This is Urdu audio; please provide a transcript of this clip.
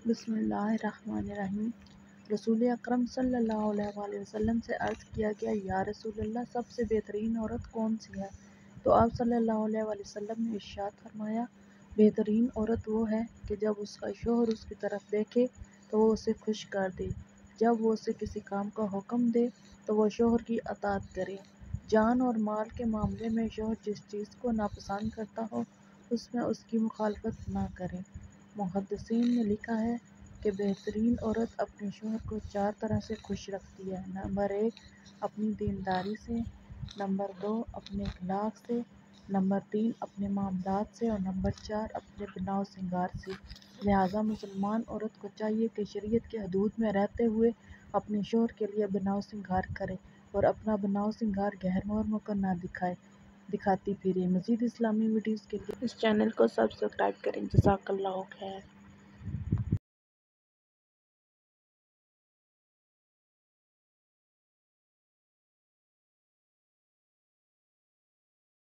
بسم اللہ الرحمن الرحیم۔ رسول اکرم صلی اللہ علیہ وآلہ وسلم سے عرض کیا گیا، یا رسول اللہ، سب سے بہترین عورت کون سی ہے؟ تو آپ صلی اللہ علیہ وآلہ وسلم نے ارشاد فرمایا، بہترین عورت وہ ہے کہ جب اس کا شوہر اس کی طرف دیکھے تو وہ اسے خوش کر دے، جب وہ اسے کسی کام کا حکم دے تو وہ شوہر کی اطاعت کرے، جان اور مال کے معاملے میں شوہر جس چیز کو ناپسند کرتا ہو اس میں اس کی مخالفت نہ کرے۔ محدثین نے لکھا ہے کہ بہترین عورت اپنے شوہر کو 4 طرح سے خوش رکھتی ہے۔ نمبر 1 اپنی دینداری سے، نمبر 2 اپنے اخلاق سے، نمبر 3 اپنے معاملات سے، اور نمبر 4 اپنے بناؤ سنگار سے۔ لہٰذا مسلمان عورت کو چاہیے کہ شریعت کے حدود میں رہتے ہوئے اپنے شوہر کے لیے بناؤ سنگار کرے اور اپنا بناؤ سنگار غیر محرموں کو نہ دکھاتی پھرے۔ مزید اسلامی ویڈیوز کے لیے اس چینل کو سبسکرائب کریں۔ جزاک اللہ خیر۔